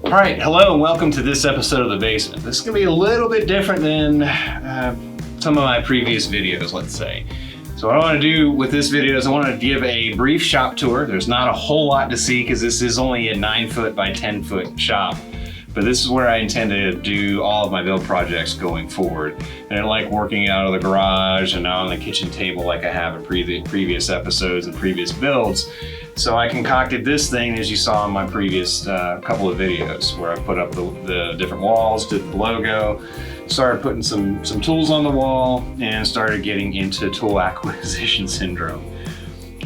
All right, hello and welcome to this episode of The Basement. This is gonna be a little bit different than some of my previous videos, let's say. So what I wanna do with this video is I wanna give a brief shop tour. There's not a whole lot to see because this is only a 9-foot by 10-foot shop. But this is where I intend to do all of my build projects going forward. And I like working out of the garage and not on the kitchen table like I have in previous episodes and previous builds. So I concocted this thing, as you saw in my previous couple of videos, where I put up the different walls, did the logo, started putting some tools on the wall, and started getting into tool acquisition syndrome.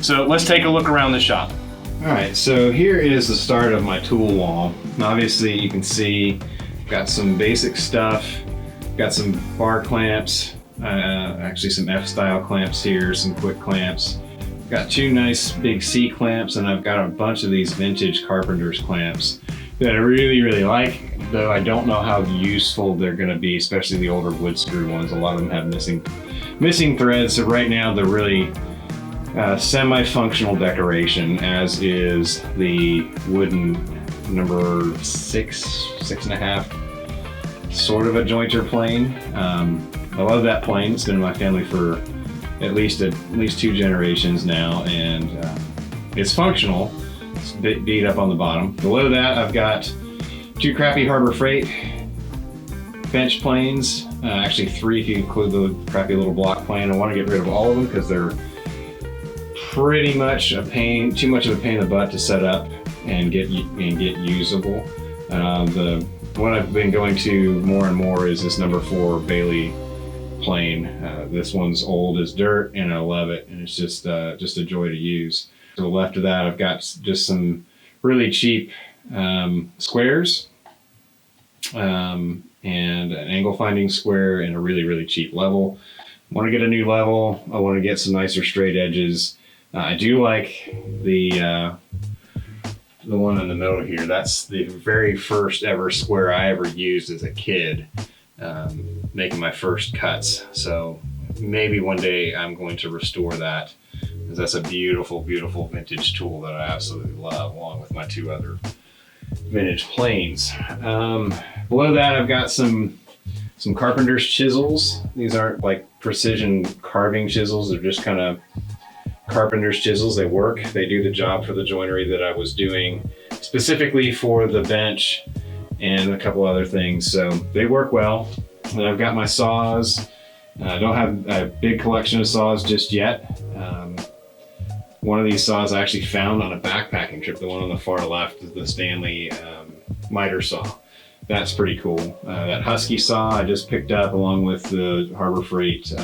So let's take a look around the shop. All right, so here is the start of my tool wall. Obviously you can see got some basic stuff, got some bar clamps, actually some F-style clamps here, some quick clamps. Got two nice big C clamps, and I've got a bunch of these vintage carpenter's clamps that I really like, though I don't know how useful they're gonna be, especially the older wood screw ones. A lot of them have missing threads, so right now they're really semi-functional decoration, as is the wooden number 6.5, sort of a jointer plane. I love that plane. It's been in my family for at least 2 generations now, and it's functional. It's beat up on the bottom. Below that, I've got 2 crappy Harbor Freight bench planes. Actually 3 if you include the crappy little block plane. I want to get rid of all of them because they're pretty much a pain, too much of a pain in the butt to set up and get usable. The one I've been going to more and more is this number 4 Bailey plane. This one's old as dirt and I love it, and it's just a joy to use. To the left of that, I've got just some really cheap squares and an angle finding square and a really cheap level. I want to get a new level. I want to get some nicer straight edges. I do like the one in the middle here. That's the very first ever square I ever used as a kid, making my first cuts. So maybe one day I'm going to restore that, because that's a beautiful vintage tool that I absolutely love, along with my 2 other vintage planes. Below that, I've got some carpenter's chisels. These aren't like precision carving chisels. They're just kind of carpenter's chisels. They work. They do the job for the joinery that I was doing specifically for the bench and a couple other things. So they work well. And I've got my saws. I don't have a big collection of saws just yet. One of these saws I actually found on a backpacking trip. The one on the far left is the Stanley miter saw. That's pretty cool. That Husky saw I just picked up along with the Harbor Freight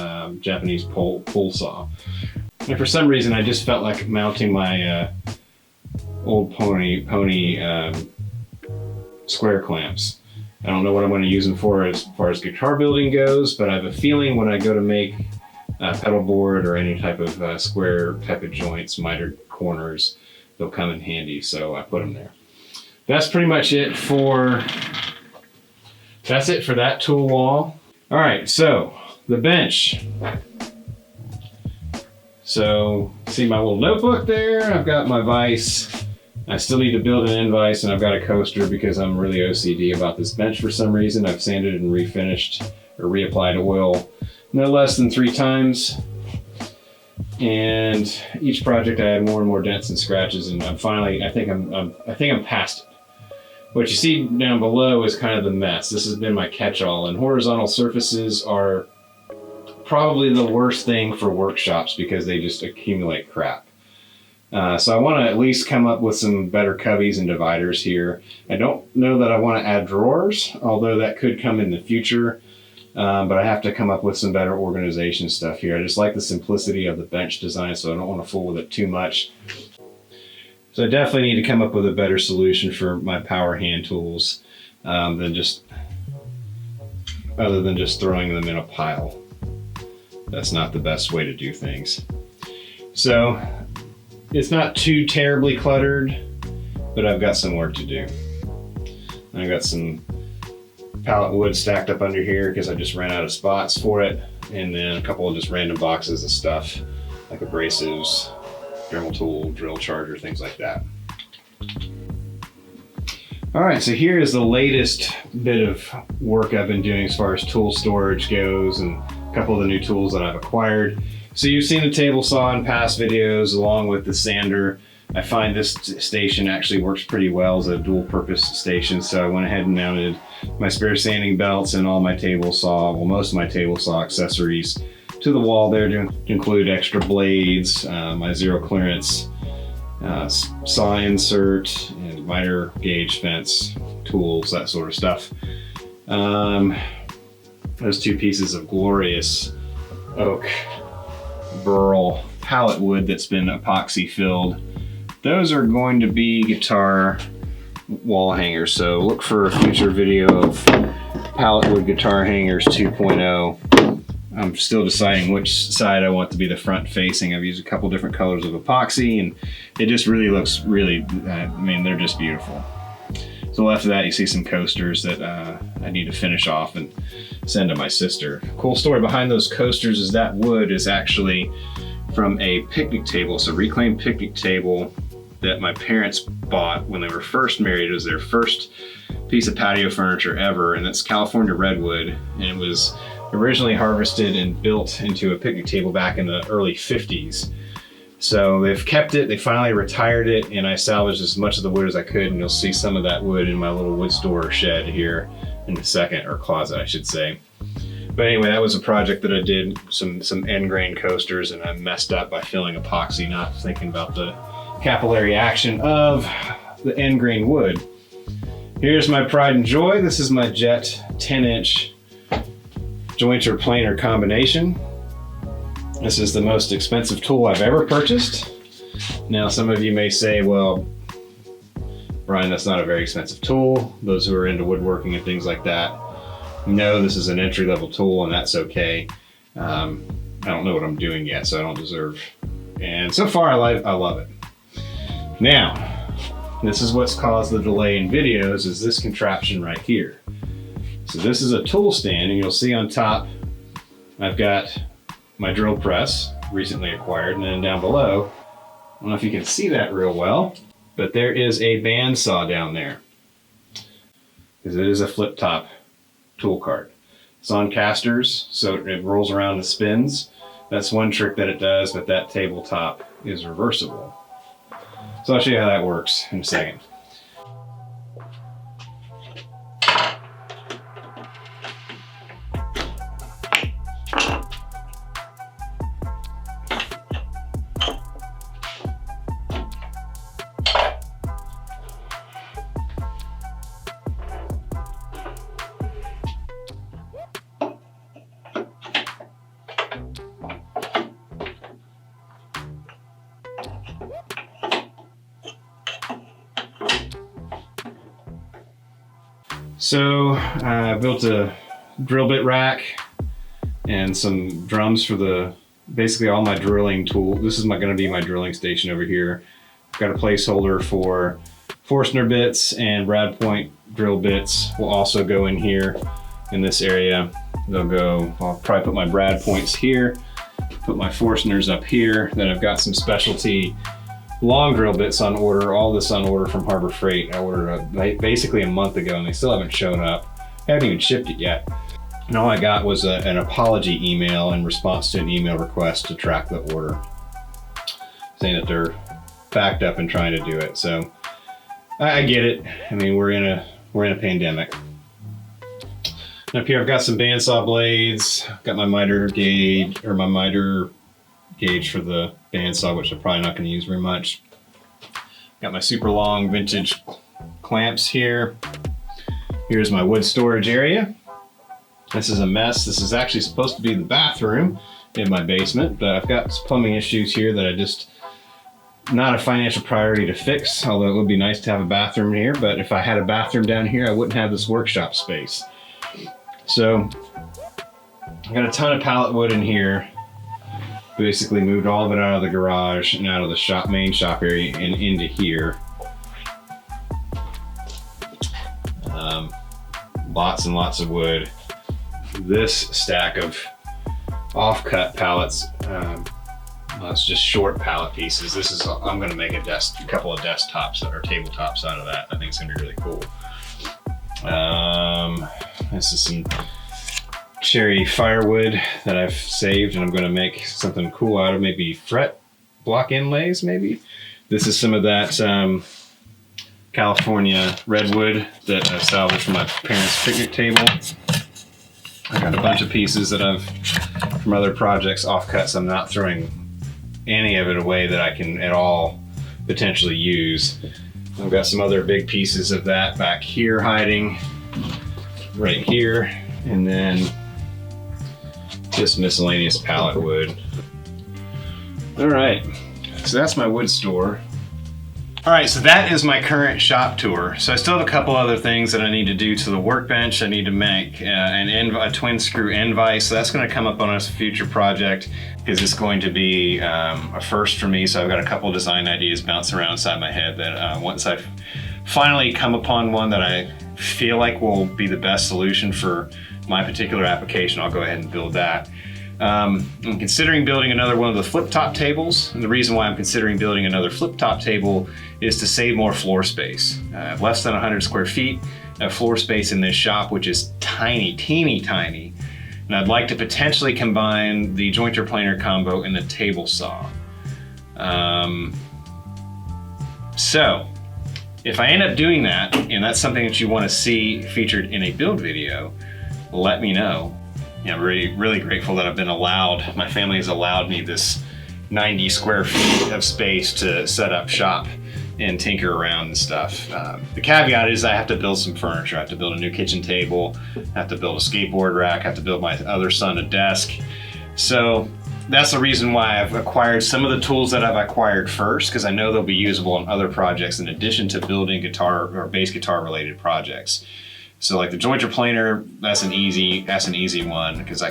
Japanese pull saw. And for some reason, I just felt like mounting my old pony square clamps. I don't know what I'm going to use them for as far as guitar building goes, but I have a feeling when I go to make a pedal board or any type of square type of joints, miter corners, they'll come in handy, so I put them there. That's pretty much it for that tool wall. All right, so the bench. So see my little notebook there. I've got my vise. I still need to build an end vise, and I've got a coaster because I'm really OCD about this bench for some reason. I've sanded and refinished or reapplied oil no less than 3 times. And each project I had more and more dents and scratches, and I'm finally, I think I'm past it. What you see down below is kind of the mess. This has been my catch-all, and horizontal surfaces are probably the worst thing for workshops because they just accumulate crap. So I want to at least come up with some better cubbies and dividers here. I don't know that I want to add drawers, although that could come in the future. But I have to come up with some better organization stuff here. I just like the simplicity of the bench design, so I don't want to fool with it too much. So I definitely need to come up with a better solution for my power hand tools other than just throwing them in a pile. That's not the best way to do things. So it's not too terribly cluttered, but I've got some work to do. I've got some pallet wood stacked up under here because I just ran out of spots for it, and then a couple of just random boxes of stuff like abrasives, Dremel tool, drill charger, things like that. All right, so here is the latest bit of work I've been doing as far as tool storage goes and a couple of the new tools that I've acquired. So you've seen the table saw in past videos along with the sander. I find this station actually works pretty well as a dual purpose station. So I went ahead and mounted my spare sanding belts and all my table saw, well, most of my table saw accessories to the wall there to include extra blades, my zero clearance saw insert, and miter gauge fence tools, that sort of stuff. Those two pieces of glorious oak burl pallet wood that's been epoxy filled, those are going to be guitar wall hangers. So look for a future video of pallet wood guitar hangers 2.0. I'm still deciding which side I want to be the front facing. I've used a couple different colors of epoxy and it just really looks I mean, they're just beautiful. So left of that, you see some coasters that I need to finish off and send to my sister. Cool story behind those coasters is that wood is actually from a picnic table. It's a reclaimed picnic table that my parents bought when they were first married. It was their first piece of patio furniture ever, and it's California redwood, and it was originally harvested and built into a picnic table back in the early 50s. So they've kept it, they finally retired it, and I salvaged as much of the wood as I could, and you'll see some of that wood in my little wood store shed here in a second, or closet I should say. But anyway, that was a project that I did, some end grain coasters, and I messed up by filling epoxy, not thinking about the capillary action of the end grain wood. Here's my pride and joy. This is my Jet 10-inch jointer planer combination. This is the most expensive tool I've ever purchased. Now some of you may say, well, Brian, that's not a very expensive tool. Those who are into woodworking and things like that know this is an entry-level tool, and that's okay. I don't know what I'm doing yet, so I don't deserve. And so far I love it. Now, this is what's caused the delay in videos, is this contraption right here. So this is a tool stand, and you'll see on top I've got my drill press, recently acquired, and then down below, I don't know if you can see that real well, but there is a bandsaw down there, because it is a flip top tool cart. It's on casters, so it rolls around and spins. That's one trick that it does, but that tabletop is reversible. So I'll show you how that works in a second. So I built a drill bit rack and some drums for basically all my drilling tool. This is going to be my drilling station over here. I've got a placeholder for Forstner bits, and brad point drill bits will also go in here in this area. I'll probably put my brad points here, put my Forstners up here. Then I've got some specialty long drill bits on order, all this on order from Harbor Freight. I ordered basically a month ago, and they still haven't shown up. I haven't even shipped it yet. And all I got was an apology email in response to an email request to track the order, saying that they're backed up and trying to do it. So I get it. I mean, we're in a pandemic. And up here I've got some bandsaw blades. Got my miter gauge, or my miter gauge for the bandsaw, which I'm probably not going to use very much. Got my super long vintage clamps here. Here's my wood storage area. This is a mess. This is actually supposed to be the bathroom in my basement, but I've got some plumbing issues here that I just, not a financial priority to fix, although it would be nice to have a bathroom here. But if I had a bathroom down here, I wouldn't have this workshop space. So I've got a ton of pallet wood in here. Basically moved all of it out of the garage and out of the main shop area and into here. Lots and lots of wood. This stack of off-cut pallets, well, it's just short pallet pieces. I'm gonna make a couple of desktops or tabletops out of that. I think it's gonna be really cool. This is some cherry firewood that I've saved, and I'm going to make something cool out of, maybe fret block inlays maybe. This is some of that California redwood that I salvaged from my parents' picnic table. I got a bunch of pieces that I've from other projects offcut, so I'm not throwing any of it away that I can at all potentially use. I've got some other big pieces of that back here hiding right here, and then just miscellaneous pallet wood. All right, so that's my wood store. All right, so that is my current shop tour. So I still have a couple other things that I need to do to the workbench. I need to make a twin screw end vise. So that's gonna come up on a future project because it's going to be a first for me. So I've got a couple design ideas bouncing around inside my head that once I've finally come upon one that I feel like will be the best solution for my particular application, I'll go ahead and build that. I'm considering building another one of the flip top tables. And the reason why I'm considering building another flip top table is to save more floor space. I have less than 100 square feet of floor space in this shop, which is tiny, teeny tiny. And I'd like to potentially combine the jointer planer combo and the table saw. So if I end up doing that, and that's something that you want to see featured in a build video, let me know. I'm really grateful that I've been allowed, my family has allowed me this 90 square feet of space to set up shop and tinker around and stuff. The caveat is I have to build some furniture. I have to build a new kitchen table, I have to build a skateboard rack, I have to build my other son a desk. So that's the reason why I've acquired some of the tools that I've acquired first, because I know they'll be usable on other projects in addition to building guitar or bass guitar related projects. So like the jointer planer, that's an easy one because I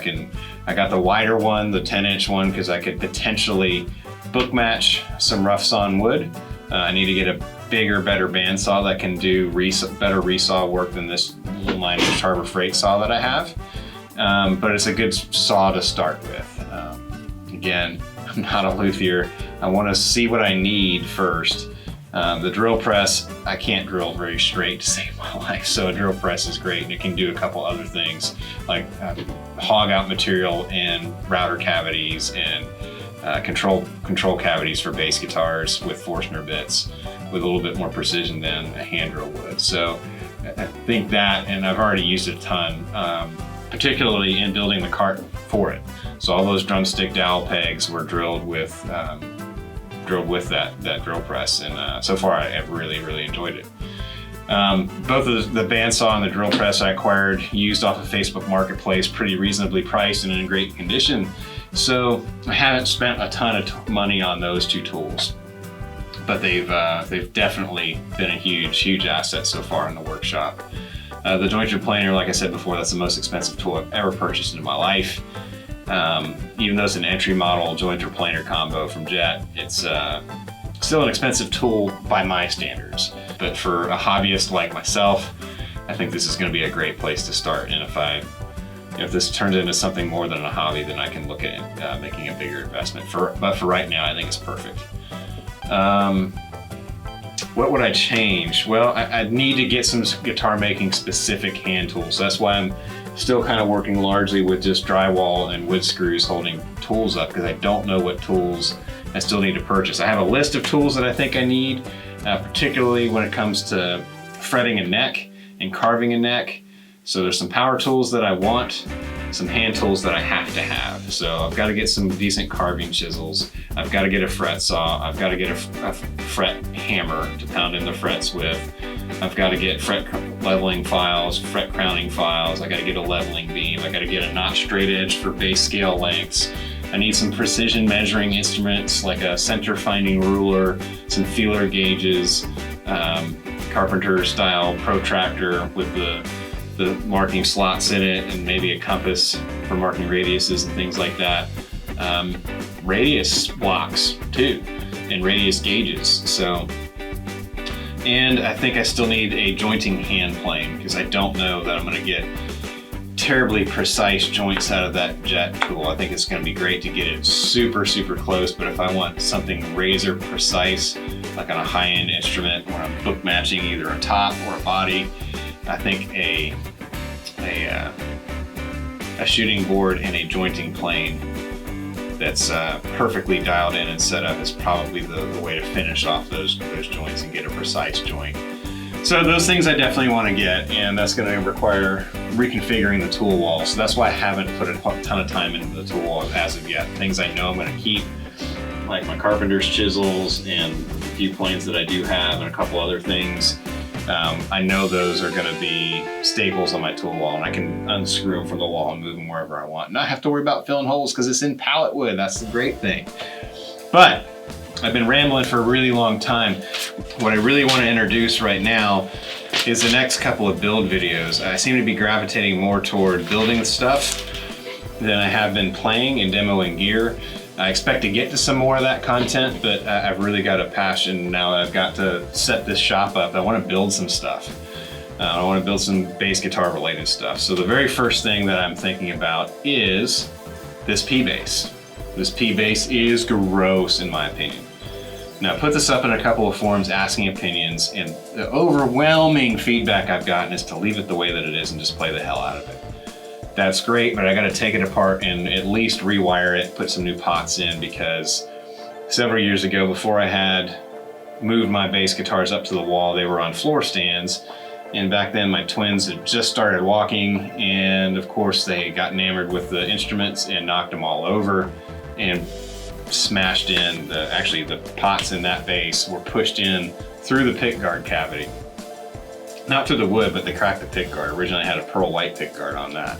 got the wider one, the 10-inch one, because I could potentially book match some rough sawn wood. I need to get a bigger, better bandsaw that can do better resaw work than this little 9-inch Harbor Freight saw that I have. But it's a good saw to start with. Again, I'm not a luthier. I want to see what I need first. The drill press, I can't drill very straight to save my life, so a drill press is great and it can do a couple other things like hog out material in router cavities and control cavities for bass guitars with Forstner bits with a little bit more precision than a hand drill would. So I think that, and I've already used it a ton, particularly in building the cart for it. So all those drumstick dowel pegs were drilled with that drill press, and so far I've really enjoyed it. Both of the bandsaw and the drill press I acquired used off of Facebook Marketplace, pretty reasonably priced and in great condition. So I haven't spent a ton of money on those two tools, but they've definitely been a huge asset so far in the workshop. The jointer planer, like I said before, that's the most expensive tool I've ever purchased in my life. Even though it's an entry model jointer planer combo from Jet, it's still an expensive tool by my standards. But for a hobbyist like myself, I think this is going to be a great place to start. And if this turns into something more than a hobby, then I can look at making a bigger investment. But for right now, I think it's perfect. What would I change? Well, I'd need to get some guitar making specific hand tools. That's why I'm still kind of working largely with just drywall and wood screws holding tools up, because I don't know what tools I still need to purchase. I have a list of tools that I think I need, particularly when it comes to fretting a neck and carving a neck. So there's some power tools that I want, some hand tools that I have to have. So I've got to get some decent carving chisels. I've got to get a fret saw. I've got to get a fret hammer to pound in the frets with. I've got to get fret leveling files, fret crowning files. I got to get a leveling beam. I got to get a notch straight edge for bass scale lengths. I need some precision measuring instruments like a center finding ruler, some feeler gauges, carpenter style protractor with the marking slots in it, and maybe a compass for marking radiuses and things like that. Radius blocks too, and radius gauges. So, and I think I still need a jointing hand plane, because I don't know that I'm going to get terribly precise joints out of that Jet tool. I think it's going to be great to get it super close, but if I want something razor precise, like on a high-end instrument where I'm book matching either a top or a body, I think a shooting board and a jointing plane that's perfectly dialed in and set up is probably the way to finish off those joints and get a precise joint. So those things I definitely want to get, and that's going to require reconfiguring the tool wall. So that's why I haven't put a ton of time into the tool wall as of yet. Things I know I'm going to keep, like my carpenter's chisels and a few planes that I do have and a couple other things. I know those are going to be staples on my tool wall, and I can unscrew them from the wall and move them wherever I want. Not have to worry about filling holes because it's in pallet wood. That's the great thing. But I've been rambling for a really long time. What I really want to introduce right now is the next couple of build videos. I seem to be gravitating more toward building stuff than I have been playing and demoing gear. I expect to get to some more of that content, but I've really got a passion now that I've got to set this shop up. I want to build some stuff. I want to build some bass guitar related stuff. So the very first thing that I'm thinking about is this P bass. This P bass is gross in my opinion. Now I put this up in a couple of forums asking opinions, and the overwhelming feedback I've gotten is to leave it the way that it is and just play the hell out of it. That's great, but I gotta take it apart and at least rewire it, put some new pots in, because several years ago, before I had moved my bass guitars up to the wall, they were on floor stands. And back then my twins had just started walking, and of course they got enamored with the instruments and knocked them all over and smashed in. Actually the pots in that bass were pushed in through the pick guard cavity. Not through the wood, but they cracked the pick guard. Originally I had a pearl white pick guard on that.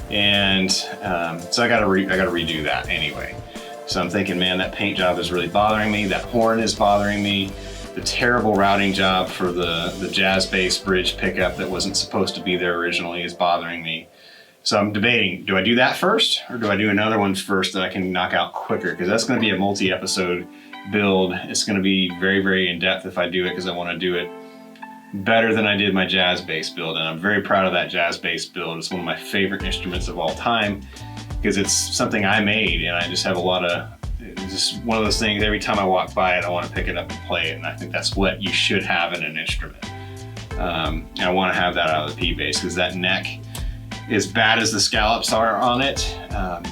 And so I gotta redo that anyway. So I'm thinking, man, that paint job is really bothering me. That horn is bothering me. The terrible routing job for the jazz bass bridge pickup that wasn't supposed to be there originally is bothering me. So I'm debating, do I do that first or do I do another one first that I can knock out quicker? Because that's gonna be a multi-episode build. It's gonna be very, very in-depth if I do it, because I wanna do it better than I did my jazz bass build. And I'm very proud of that jazz bass build. It's one of my favorite instruments of all time because it's something I made, and I just have a lot of, it's just one of those things, every time I walk by it, I want to pick it up and play it. And I think that's what you should have in an instrument. And I want to have that out of the P bass because that neck, as bad as the scallops are on it,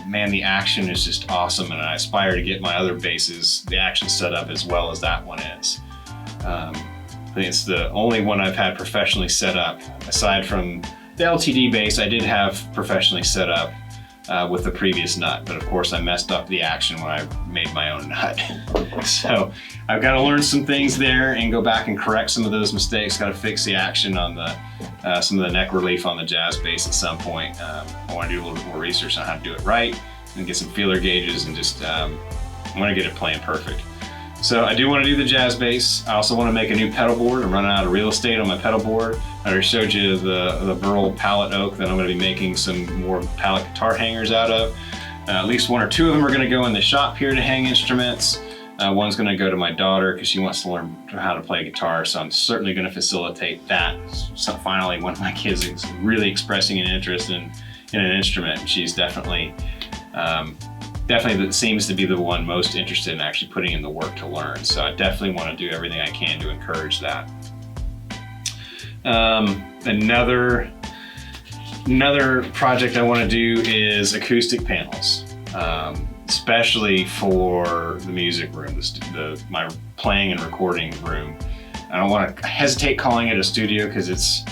man, the action is just awesome. And I aspire to get my other basses, the action set up as well as that one is. I think it's the only one I've had professionally set up. Aside from the LTD bass, I did have professionally set up with the previous nut, but of course I messed up the action when I made my own nut. So I've got to learn some things there and go back and correct some of those mistakes. Got to fix the action on the some of the neck relief on the jazz bass at some point. I want to do a little bit more research on how to do it right and get some feeler gauges and just I want to get it playing perfect. So I do want to do the jazz bass. I also want to make a new pedal board. I'm running out of real estate on my pedal board. I already showed you the burl pallet oak that I'm going to be making some more pallet guitar hangers out of. At least one or two of them are going to go in the shop here to hang instruments. One's going to go to my daughter because she wants to learn how to play guitar, so I'm certainly going to facilitate that. So finally, one of my kids is really expressing an interest in an instrument. She's definitely that seems to be the one most interested in actually putting in the work to learn. So I definitely want to do everything I can to encourage that. Another project I want to do is acoustic panels, especially for the music room, my playing and recording room. I don't want to hesitate calling it a studio because it's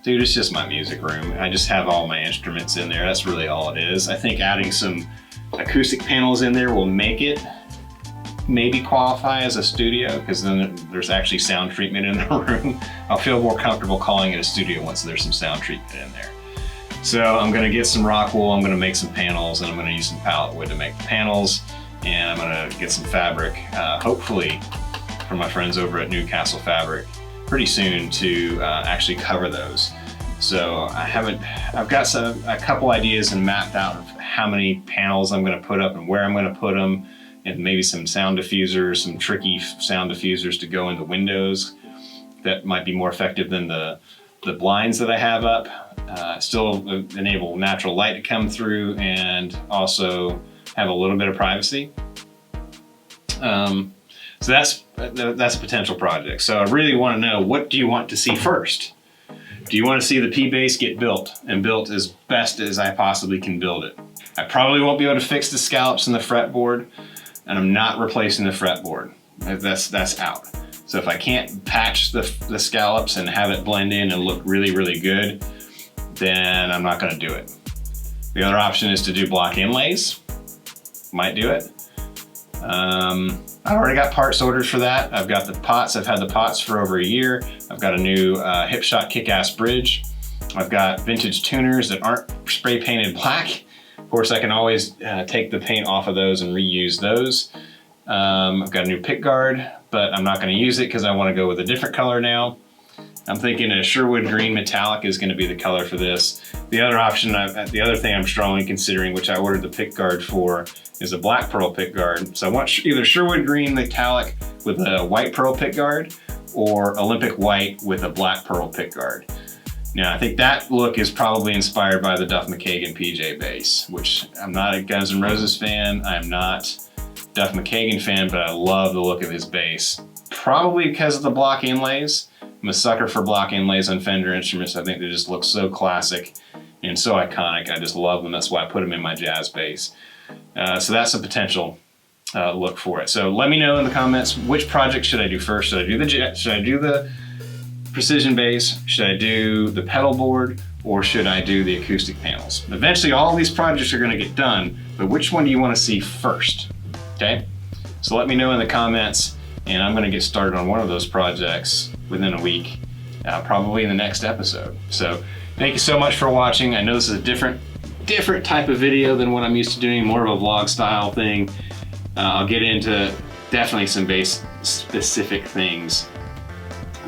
just my music room. I just have all my instruments in there. That's really all it is. I think adding some acoustic panels in there will make it maybe qualify as a studio, because then there's actually sound treatment in the room. I'll feel more comfortable calling it a studio once there's some sound treatment in there. So I'm gonna get some rock wool, I'm gonna make some panels, and I'm gonna use some pallet wood to make the panels, and I'm gonna get some fabric, hopefully from my friends over at Newcastle Fabric, pretty soon to actually cover those. So I've got a couple ideas and mapped out of how many panels I'm gonna put up and where I'm gonna put them, and maybe some sound diffusers, some tricky sound diffusers to go in the windows that might be more effective than the blinds that I have up. Still enable natural light to come through and also have a little bit of privacy. So that's a potential project. So I really want to know, what do you want to see first? Do you want to see the P base get built and built as best as I possibly can build it? I probably won't be able to fix the scallops in the fretboard, and I'm not replacing the fretboard. That's out. So if I can't patch the scallops and have it blend in and look really, really good, then I'm not gonna do it. The other option is to do block inlays. Might do it. I've already got parts ordered for that. I've got the pots. I've had the pots for over a year. I've got a new Hipshot kick-ass bridge. I've got vintage tuners that aren't spray painted black. Of course, I can always take the paint off of those and reuse those. I've got a new pick guard, but I'm not gonna use it because I wanna go with a different color now. I'm thinking a Sherwood green metallic is gonna be the color for this. The other option, the other thing I'm strongly considering, which I ordered the pick guard for, is a black pearl pick guard. So I want either Sherwood green metallic with a white pearl pick guard or Olympic white with a black pearl pick guard. Now I think that look is probably inspired by the Duff McKagan PJ base, which I'm not a Guns N' Roses fan. I'm not Duff McKagan fan, but I love the look of his base. Probably because of the block inlays. I'm a sucker for block inlays on Fender instruments. I think they just look so classic and so iconic. I just love them. That's why I put them in my jazz bass. So that's a potential look for it. So let me know in the comments, which project should I do first? Should I do the precision bass? Should I do the pedal board? Or should I do the acoustic panels? Eventually all these projects are gonna get done, but which one do you wanna see first? Okay? So let me know in the comments, and I'm gonna get started on one of those projects within a week, probably in the next episode. So thank you so much for watching. I know this is a different type of video than what I'm used to doing, more of a vlog style thing. I'll get into definitely some bass specific things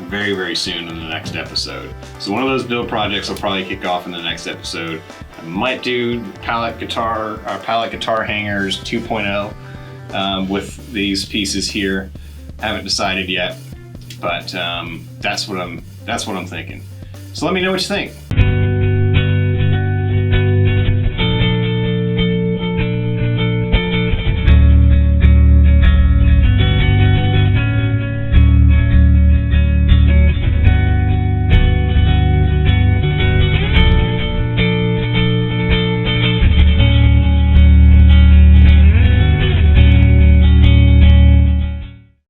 very, very soon in the next episode. So one of those build projects will probably kick off in the next episode. I might do pallet guitar hangers 2.0 with these pieces here. Haven't decided yet, but that's what I'm thinking. So let me know what you think.